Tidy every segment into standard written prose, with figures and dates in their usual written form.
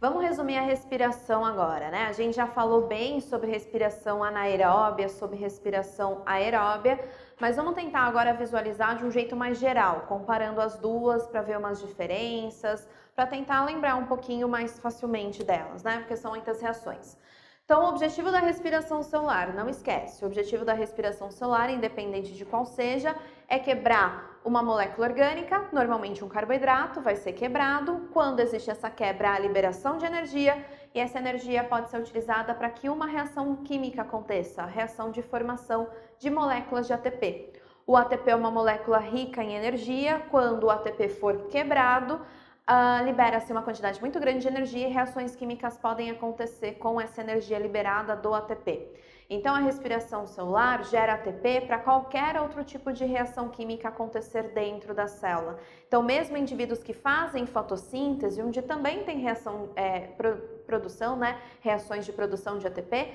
Vamos resumir a respiração agora, né? A gente já falou bem sobre respiração anaeróbia, sobre respiração aeróbia, mas vamos tentar agora visualizar de um jeito mais geral, comparando as duas para ver umas diferenças, para tentar lembrar um pouquinho mais facilmente delas, né? Porque são muitas reações. Então, o objetivo da respiração celular, não esquece, o objetivo da respiração celular, independente de qual seja, é quebrar uma molécula orgânica, normalmente um carboidrato, vai ser quebrado. Quando existe essa quebra, há a liberação de energia, e essa energia pode ser utilizada para que uma reação química aconteça, a reação de formação de moléculas de ATP. O ATP é uma molécula rica em energia. Quando o ATP for quebrado, libera-se uma quantidade muito grande de energia e reações químicas podem acontecer com essa energia liberada do ATP. Então, a respiração celular gera ATP para qualquer outro tipo de reação química acontecer dentro da célula. Então, mesmo indivíduos que fazem fotossíntese, onde também tem produção, né, reações de produção de ATP,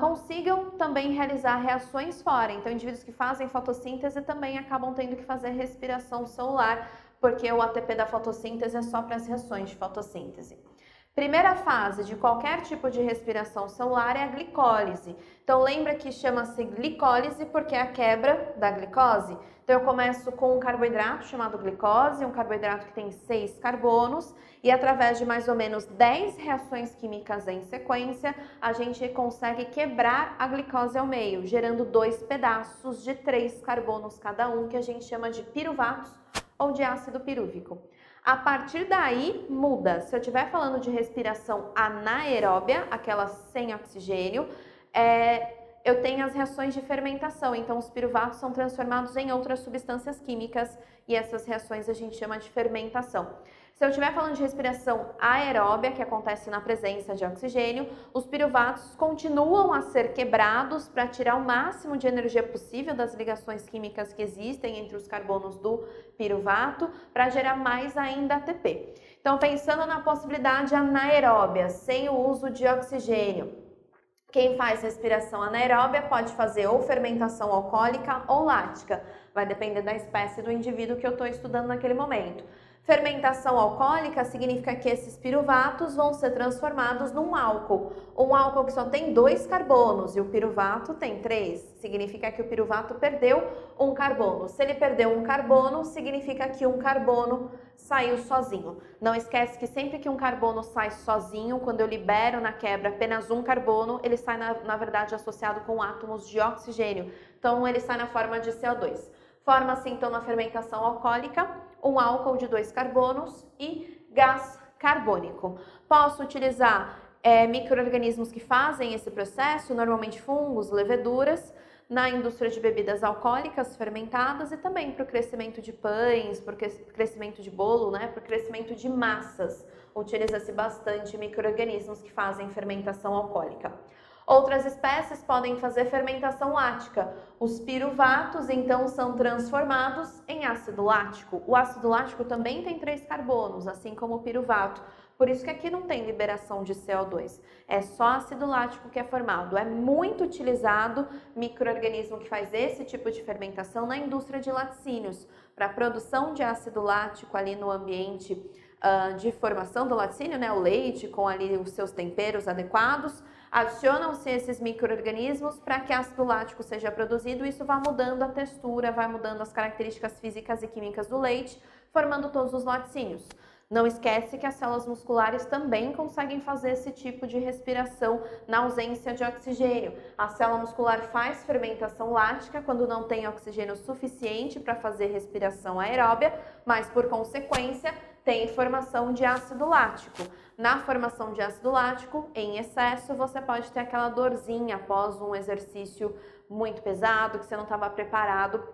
consigam também realizar reações fora. Então, indivíduos que fazem fotossíntese também acabam tendo que fazer respiração celular, porque o ATP da fotossíntese é só para as reações de fotossíntese. Primeira fase de qualquer tipo de respiração celular é a glicólise. Então lembra que chama-se glicólise porque é a quebra da glicose. Então eu começo com um carboidrato chamado glicose, um carboidrato que tem 6 carbonos, e através de mais ou menos 10 reações químicas em sequência, a gente consegue quebrar a glicose ao meio, gerando 2 pedaços de 3 carbonos cada um, que a gente chama de piruvatos ou de ácido pirúvico. A partir daí, muda. Se eu estiver falando de respiração anaeróbia, aquela sem oxigênio, eu tenho as reações de fermentação. Então, os piruvatos são transformados em outras substâncias químicas e essas reações a gente chama de fermentação. Se eu estiver falando de respiração aeróbia, que acontece na presença de oxigênio, os piruvatos continuam a ser quebrados para tirar o máximo de energia possível das ligações químicas que existem entre os carbonos do piruvato, para gerar mais ainda ATP. Então, pensando na possibilidade anaeróbia, sem o uso de oxigênio, quem faz respiração anaeróbia pode fazer ou fermentação alcoólica ou lática, vai depender da espécie do indivíduo que eu estou estudando naquele momento. Fermentação alcoólica significa que esses piruvatos vão ser transformados num álcool. Um álcool que só tem 2 carbonos e o piruvato tem 3. Significa que o piruvato perdeu um carbono. Se ele perdeu um carbono, significa que um carbono saiu sozinho. Não esquece que sempre que um carbono sai sozinho, quando eu libero na quebra apenas um carbono, ele sai na verdade associado com átomos de oxigênio. Então ele sai na forma de CO2. Forma-se então na fermentação alcoólica um álcool de 2 carbonos e gás carbônico. Posso utilizar micro-organismos que fazem esse processo, normalmente fungos, leveduras, na indústria de bebidas alcoólicas fermentadas e também para o crescimento de pães, para o crescimento de bolo, né, para o crescimento de massas. Utiliza-se bastante micro-organismos que fazem fermentação alcoólica. Outras espécies podem fazer fermentação lática. Os piruvatos, então, são transformados em ácido lático. O ácido lático também tem 3 carbonos, assim como o piruvato. Por isso que aqui não tem liberação de CO2. É só ácido lático que é formado. É muito utilizado micro-organismo que faz esse tipo de fermentação na indústria de laticínios, para a produção de ácido lático ali no ambiente de formação do laticínio, né, o leite com ali os seus temperos adequados. Adicionam-se esses micro-organismos para que ácido lático seja produzido e isso vai mudando a textura, vai mudando as características físicas e químicas do leite, formando todos os laticínios. Não esquece que as células musculares também conseguem fazer esse tipo de respiração na ausência de oxigênio. A célula muscular faz fermentação lática quando não tem oxigênio suficiente para fazer respiração aeróbia, mas por consequência tem formação de ácido lático. Na formação de ácido lático, em excesso, você pode ter aquela dorzinha após um exercício muito pesado, que você não estava preparado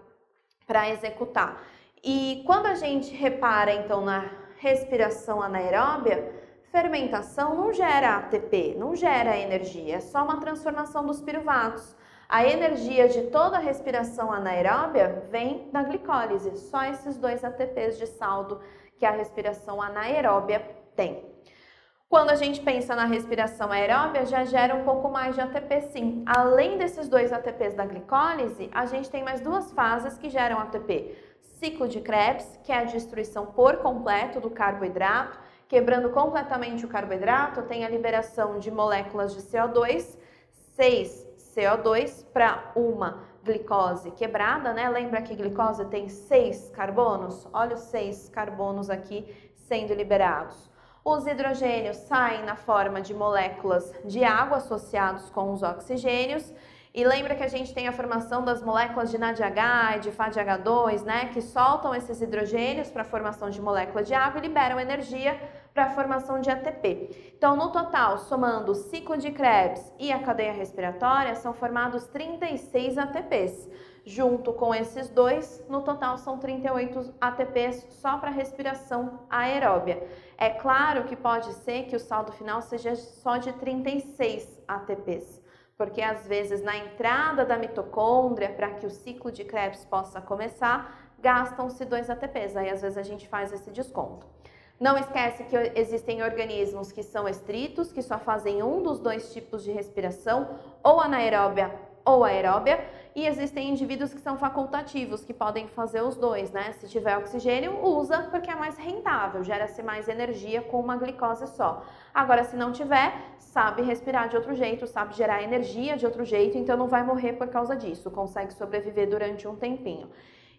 para executar. E quando a gente repara, então, na respiração anaeróbia, fermentação não gera ATP, não gera energia, é só uma transformação dos piruvatos. A energia de toda a respiração anaeróbia vem da glicólise, só esses 2 ATPs de saldo que a respiração anaeróbia tem. Quando a gente pensa na respiração aeróbia, já gera um pouco mais de ATP sim. Além desses 2 ATPs da glicólise, a gente tem mais 2 fases que geram ATP. Ciclo de Krebs, que é a destruição por completo do carboidrato, quebrando completamente o carboidrato, tem a liberação de moléculas de CO2, 6 CO2 para uma glicose quebrada, né? Lembra que glicose tem 6 carbonos? Olha os 6 carbonos aqui sendo liberados. Os hidrogênios saem na forma de moléculas de água associados com os oxigênios. E lembra que a gente tem a formação das moléculas de NADH e de FADH2, né? Que soltam esses hidrogênios para a formação de molécula de água e liberam energia para a formação de ATP. Então, no total, somando o ciclo de Krebs e a cadeia respiratória, são formados 36 ATPs. Junto com esses dois, no total são 38 ATPs só para respiração aeróbia. É claro que pode ser que o saldo final seja só de 36 ATPs, porque às vezes na entrada da mitocôndria, para que o ciclo de Krebs possa começar, gastam-se 2 ATPs, aí às vezes a gente faz esse desconto. Não esquece que existem organismos que são estritos, que só fazem um dos dois tipos de respiração, ou anaeróbia ou aeróbia, e existem indivíduos que são facultativos, que podem fazer os dois, né? Se tiver oxigênio, usa porque é mais rentável, gera-se mais energia com uma glicose só. Agora, se não tiver, sabe respirar de outro jeito, sabe gerar energia de outro jeito, então não vai morrer por causa disso, consegue sobreviver durante um tempinho.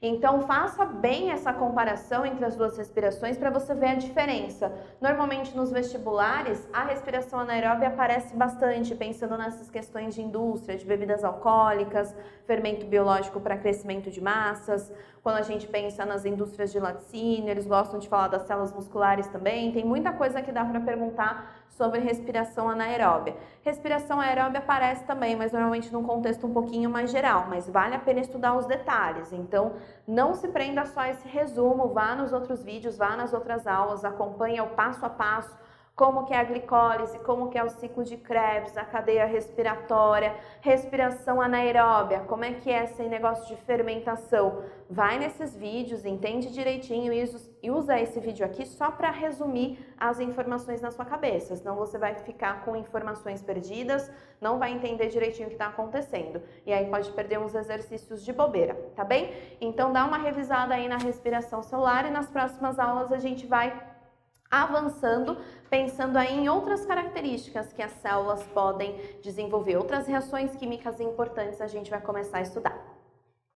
Então, faça bem essa comparação entre as duas respirações para você ver a diferença. Normalmente, nos vestibulares, a respiração anaeróbia aparece bastante, pensando nessas questões de indústria, de bebidas alcoólicas, fermento biológico para crescimento de massas. Quando a gente pensa nas indústrias de laticínio, eles gostam de falar das células musculares também. Tem muita coisa que dá para perguntar sobre respiração anaeróbia. Respiração aeróbia aparece também, mas normalmente num contexto um pouquinho mais geral, mas vale a pena estudar os detalhes. Então, não se prenda só a esse resumo, vá nos outros vídeos, vá nas outras aulas, acompanhe o passo a passo, como que é a glicólise, como que é o ciclo de Krebs, a cadeia respiratória, respiração anaeróbia, como é que é esse negócio de fermentação. Vai nesses vídeos, entende direitinho e usa esse vídeo aqui só para resumir as informações na sua cabeça, senão você vai ficar com informações perdidas, não vai entender direitinho o que está acontecendo. E aí pode perder uns exercícios de bobeira, tá bem? Então dá uma revisada aí na respiração celular e nas próximas aulas a gente vai avançando, pensando aí em outras características que as células podem desenvolver, outras reações químicas importantes a gente vai começar a estudar.